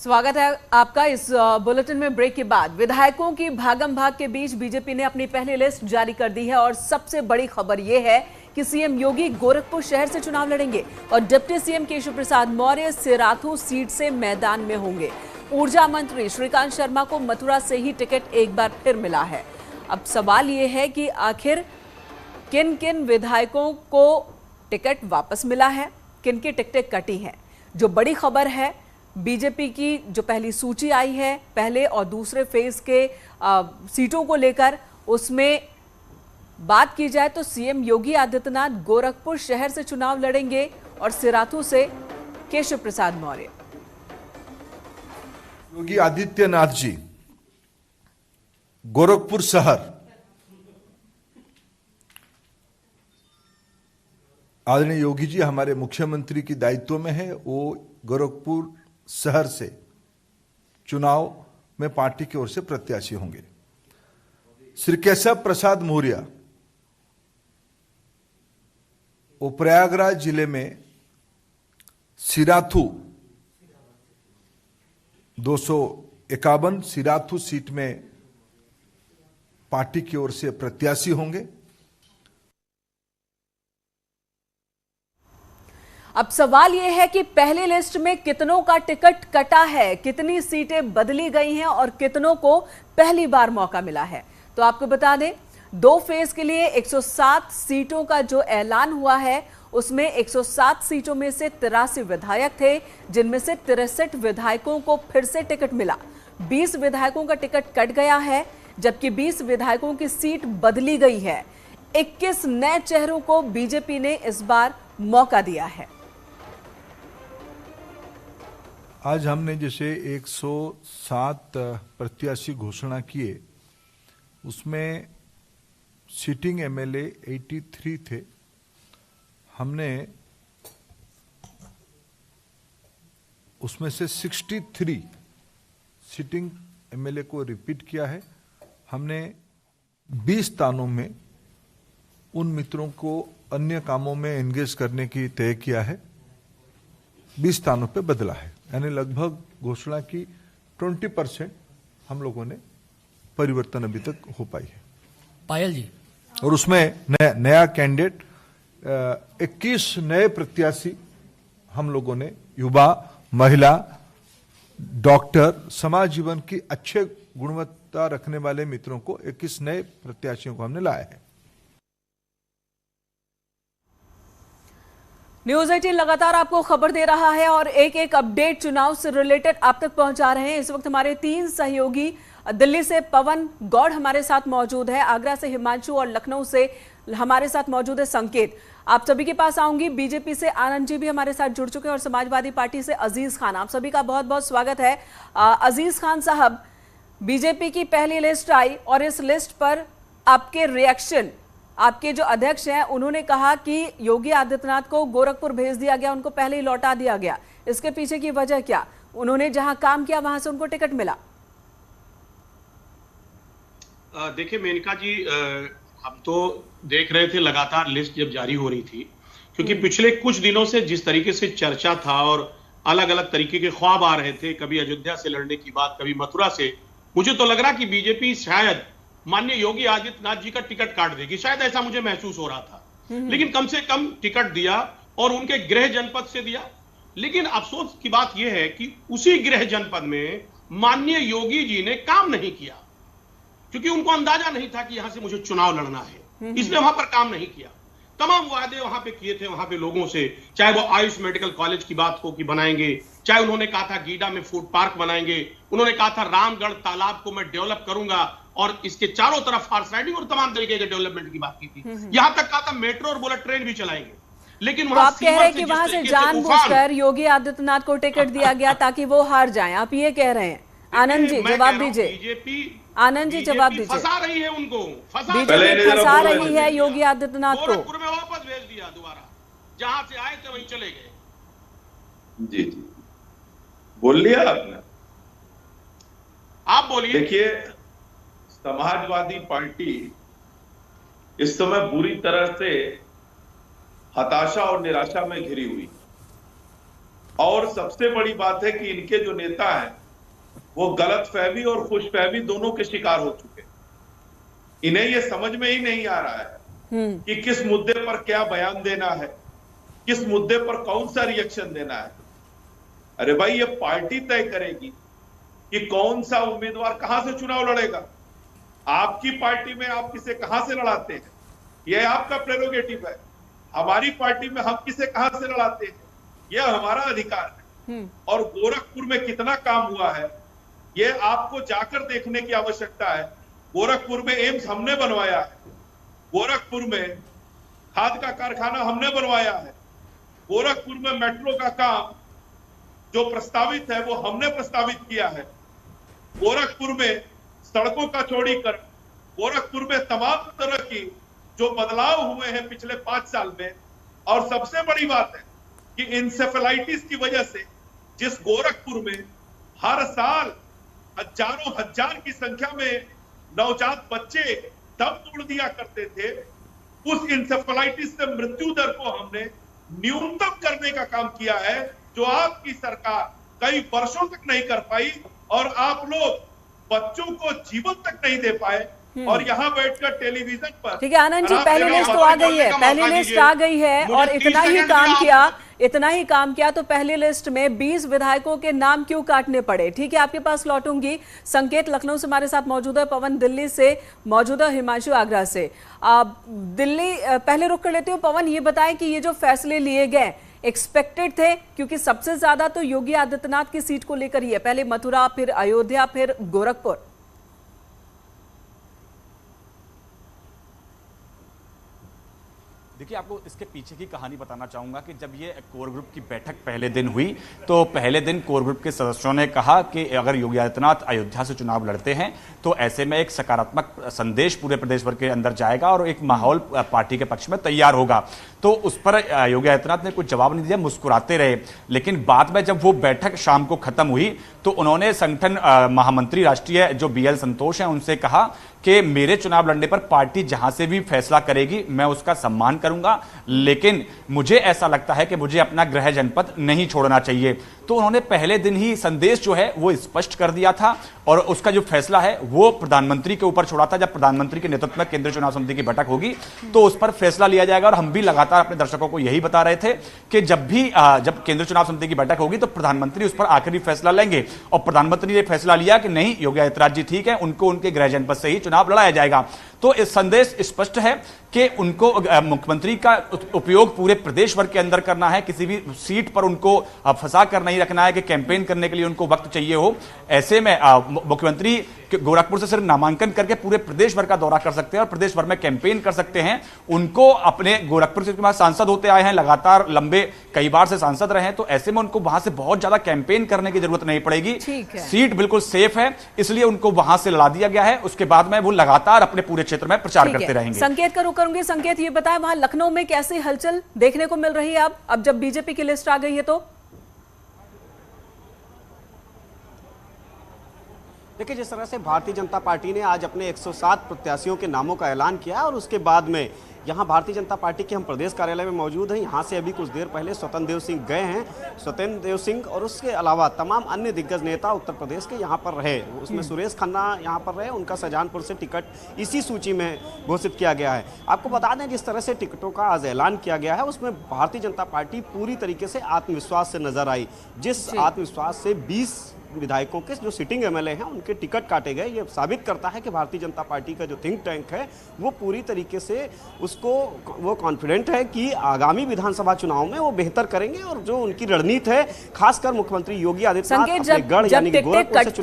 स्वागत है आपका इस बुलेटिन में। ब्रेक के बाद विधायकों की भागम भाग के बीच बीजेपी ने अपनी पहली लिस्ट जारी कर दी है और सबसे बड़ी खबर यह है कि सीएम योगी गोरखपुर शहर से चुनाव लड़ेंगे और deputy CM Keshav Prasad Maurya Sirathu seat से मैदान में होंगे। ऊर्जा मंत्री श्रीकांत शर्मा को मथुरा से ही टिकट एक बार फिर मिला है। अब सवाल यह है कि आखिर किन किन विधायकों को टिकट वापस मिला है, किन की टिकटें कटी हैं। जो बड़ी खबर है, बीजेपी की जो पहली सूची आई है पहले और दूसरे फेज के सीटों को लेकर, उसमें बात की जाए तो सीएम योगी आदित्यनाथ गोरखपुर शहर से चुनाव लड़ेंगे और सिराथू से केशव प्रसाद मौर्य। योगी आदित्यनाथ जी गोरखपुर शहर, आदरणीय योगी जी हमारे मुख्यमंत्री की दायित्व में है। वो गोरखपुर शहर से चुनाव में पार्टी की ओर से प्रत्याशी होंगे। श्री केशव प्रसाद मौर्य वो प्रयागराज जिले में सिराथू 251 सिराथू सीट में पार्टी की ओर से प्रत्याशी होंगे। अब सवाल यह है कि पहली लिस्ट में कितनों का टिकट कटा है, कितनी सीटें बदली गई हैं और कितनों को पहली बार मौका मिला है। तो आपको बता दें, 2 फेज के लिए 107 सीटों का जो ऐलान हुआ है उसमें 107 सीटों में से 83 विधायक थे, जिनमें से 63 विधायकों को फिर से टिकट मिला। 20 विधायकों का टिकट कट गया है, जबकि 20 विधायकों की सीट बदली गई है। 21 नए चेहरों को बीजेपी ने इस बार मौका दिया है। आज हमने जैसे 107 प्रत्याशी घोषणा किए, उसमें सिटिंग एमएलए 83 थे। हमने उसमें से 63 सिटिंग एमएलए को रिपीट किया है। हमने 20 स्थानों में उन मित्रों को अन्य कामों में एंगेज करने की तय किया है। 20 स्थानों पे बदला है, यानी लगभग घोषणा की 20% हम लोगों ने परिवर्तन अभी तक हो पाई है। पायल जी, और उसमें नया कैंडिडेट 21 नए प्रत्याशी हम लोगों ने युवा, महिला, डॉक्टर, समाज जीवन की अच्छे गुणवत्ता रखने वाले मित्रों को 21 नए प्रत्याशियों को हमने लाया है। न्यूज 18 लगातार आपको खबर दे रहा है और एक एक अपडेट चुनाव से रिलेटेड आप तक पहुंचा रहे हैं। इस वक्त हमारे 3 सहयोगी, दिल्ली से पवन गौड़ हमारे साथ मौजूद है, आगरा से हिमांशु और लखनऊ से हमारे साथ मौजूद है संकेत। आप सभी के पास आऊंगी। बीजेपी से आनंद जी भी हमारे साथ जुड़ चुके हैं और समाजवादी पार्टी से अजीज खान। आप सभी का बहुत बहुत स्वागत है। अजीज खान साहब, बीजेपी की पहली लिस्ट आई और इस लिस्ट पर आपके रिएक्शन। आपके जो अध्यक्ष हैं उन्होंने कहा कि योगी आदित्यनाथ को गोरखपुर भेज दिया गया, उनको पहले ही लौटा दिया गया। इसके पीछे की वजह क्या? उन्होंने जहां काम किया वहां से उनको टिकट मिला। देखिए मेनका जी, हम तो देख रहे थे लगातार लिस्ट जब जारी हो रही थी, क्योंकि पिछले कुछ दिनों से जिस तरीके से चर्चा था और अलग अलग तरीके के ख्वाब आ रहे थे, कभी अयोध्या से लड़ने की बात, कभी मथुरा से, मुझे तो लग रहा कि बीजेपी शायद माननीय योगी आदित्यनाथ जी का टिकट काट देगी, शायद ऐसा मुझे महसूस हो रहा था। लेकिन कम से कम टिकट दिया और उनके गृह जनपद से दिया। लेकिन अफसोस की बात यह है कि उसी गृह जनपद में माननीय योगी जी ने काम नहीं किया, क्योंकि उनको अंदाजा नहीं था कि यहां से मुझे चुनाव लड़ना है, इसलिए वहां पर काम नहीं किया। तमाम वादे वहां पे किए थे वहां पे लोगों से, चाहे वो आयुष मेडिकल कॉलेज की बात हो कि बनाएंगे, चाहे उन्होंने कहा था गीडा में फूड पार्क बनाएंगे, उन्होंने कहा था रामगढ़ तालाब को मैं डेवलप करूंगा और इसके चारों तरफ हॉर्स राइडिंग और तमाम तरीके के डेवलपमेंट की बात की थी। यहां तक कहा था मेट्रो और बुलेट ट्रेन भी चलाएंगे। लेकिन तो आप कह रहे हैं कि वहां से जानबूझकर योगी आदित्यनाथ को टिकट दिया गया ताकि वो हार जाएं, आप ये कह रहे हैं? आनंद जी जवाब दीजिए। बीजेपी, आनंद जी जवाब दीजिए। फंसा रही है उनको, बीजेपी फंसा रही है योगी आदित्यनाथ को। गोरखपुर में वापस भेज दिया दोबारा, जहां से आए थे वहीं चले गए। जी जी, बोल लिया आपने, आप बोलिए। देखिए, समाजवादी पार्टी इस समय बुरी तरह से हताशा और निराशा में घिरी हुई। और सबसे बड़ी बात है कि इनके जो नेता हैं वो गलतफहमी और खुशफहमी दोनों के शिकार हो चुके हैं। इन्हें ये समझ में ही नहीं आ रहा है कि किस मुद्दे पर क्या बयान देना है, किस मुद्दे पर कौन सा रिएक्शन देना है। अरे भाई, ये पार्टी तय करेगी कि कौन सा उम्मीदवार कहां से चुनाव लड़ेगा। आपकी पार्टी में आप किसे कहां से लड़ाते हैं, यह आपका प्रेरोगेटिव है। हमारी पार्टी में हम किसे कहां से लड़ाते हैं, यह हमारा अधिकार है। और गोरखपुर में कितना काम हुआ है, यह आपको जाकर देखने की आवश्यकता है। गोरखपुर में एम्स हमने बनवाया है, गोरखपुर में खाद का कारखाना हमने बनवाया है, गोरखपुर में मेट्रो का काम जो प्रस्तावित है वो हमने प्रस्तावित किया है, गोरखपुर में सड़कों का चौड़ीकरण, गोरखपुर में तमाम तरह की जो बदलाव हुए हैं पिछले 5 साल में। और सबसे बड़ी बात है कि इंसेफेलाइटिस की वजह से जिस गोरखपुर में हर साल हजारों हजार की संख्या में नवजात बच्चे दम तोड़ दिया करते थे, उस इंसेफेलाइटिस से मृत्यु दर को हमने न्यूनतम करने का काम किया है, जो आपकी सरकार कई वर्षों तक नहीं कर पाई। और आप लोग बच्चों को जीवन तक नहीं दे पाए और यहाँ बैठकर टेलीविजन पर। ठीक है आनंद जी, पहली लिस्ट तो आ गई है, पहली लिस्ट आ गई है और इतना ही काम किया तो पहली लिस्ट में 20 विधायकों के नाम क्यों काटने पड़े। ठीक है, आपके पास लौटूंगी। संकेत लखनऊ से हमारे साथ मौजूद है, पवन दिल्ली से मौजूद है, हिमांशु आगरा से। दिल्ली पहले रुक कर लेते हो। पवन, ये बताएं कि ये जो फैसले लिए गए एक्सपेक्टेड थे, क्योंकि सबसे ज्यादा तो योगी आदित्यनाथ की सीट को लेकर ही है, पहले मथुरा, फिर अयोध्या, फिर गोरखपुर। देखिए, आपको इसके पीछे की कहानी बताना चाहूंगा कि जब ये कोर ग्रुप की बैठक पहले दिन हुई तो पहले दिन कोर ग्रुप के सदस्यों ने कहा कि अगर योगी आदित्यनाथ अयोध्या से चुनाव लड़ते हैं तो ऐसे में एक सकारात्मक संदेश पूरे प्रदेश भर के अंदर जाएगा और एक माहौल पार्टी के पक्ष में तैयार होगा। तो उस पर योगी आदित्यनाथ ने कुछ जवाब नहीं दिया, मुस्कुराते रहे। लेकिन बाद में जब वो बैठक शाम को खत्म हुई तो उन्होंने संगठन महामंत्री राष्ट्रीय जो BL संतोष हैं उनसे कहा कि मेरे चुनाव लड़ने पर पार्टी जहां से भी फैसला करेगी मैं उसका सम्मान करूंगा, लेकिन मुझे ऐसा लगता है कि मुझे अपना गृह जनपद नहीं छोड़ना चाहिए। तो उन्होंने पहले दिन ही संदेश जो है वो स्पष्ट कर दिया था और उसका जो फैसला है वो प्रधानमंत्री के ऊपर छोड़ा था। जब प्रधानमंत्री के नेतृत्व में केंद्रीय चुनाव समिति की बैठक होगी तो उस पर फैसला लिया जाएगा। और हम भी लगातार अपने दर्शकों को यही बता रहे थे कि जब केंद्रीय चुनाव समिति की बैठक होगी तो प्रधानमंत्री उस पर आखिरी फैसला लेंगे। और प्रधानमंत्री ने फैसला लिया कि नहीं, योगी आदित्यनाथ जी ठीक है, उनको उनके गृह जनपद से ही चुनाव लड़ाया जाएगा। तो इस संदेश स्पष्ट है कि उनको मुख्यमंत्री का उपयोग पूरे प्रदेश भर के अंदर करना है, किसी भी सीट पर उनको फंसा कर नहीं रखना है कि कैंपेन करने के लिए उनको वक्त चाहिए हो। ऐसे में मुख्यमंत्री गोरखपुर से सिर्फ नामांकन करके पूरे प्रदेश भर का दौरा कर सकते हैं और प्रदेश भर में कैंपेन कर सकते हैं। उनको अपने गोरखपुर से सांसद होते आए हैं, लगातार लंबे कई बार से सांसद रहे हैं, तो ऐसे में उनको वहां से बहुत ज्यादा कैंपेन करने की जरूरत नहीं पड़ेगी। सीट बिल्कुल सेफ है, इसलिए उनको वहां से लड़ा दिया गया है। उसके बाद में वो लगातार अपने पूरे क्षेत्र में प्रचार करते रहेंगे। संकेत का रुख करूंगी। संकेत, ये बताएं वहां लखनऊ में कैसी हलचल देखने को मिल रही है अब जब बीजेपी की लिस्ट आ गई है तो? देखिए, जिस तरह से भारतीय जनता पार्टी ने आज अपने 107 प्रत्याशियों के नामों का ऐलान किया और उसके बाद में यहाँ भारतीय जनता पार्टी के हम प्रदेश कार्यालय में मौजूद हैं। यहाँ से अभी कुछ देर पहले स्वतंत्र देव सिंह गए हैं। स्वतंत्र देव सिंह और उसके अलावा तमाम अन्य दिग्गज नेता उत्तर प्रदेश के यहाँ पर रहे। उसमें सुरेश खन्ना यहाँ पर रहे, उनका शाहजहांपुर से टिकट इसी सूची में घोषित किया गया है। आपको बता दें, जिस तरह से टिकटों का आज ऐलान किया गया है उसमें भारतीय जनता पार्टी पूरी तरीके से आत्मविश्वास से नजर आई। जिस आत्मविश्वास से 20 विधायकों के जो सिटिंग एमएलए हैं उनके टिकट काटे गए, ये साबित करता है कि भारतीय जनता पार्टी का जो थिंक टैंक है वो पूरी तरीके से वो कॉन्फिडेंट है कि आगामी विधानसभा चुनाव में वो बेहतर करेंगे। और जो उनकी रणनीति है, खासकर मुख्यमंत्री योगी आदित्यनाथ अपने गढ़ यानी कि गोरखपुर से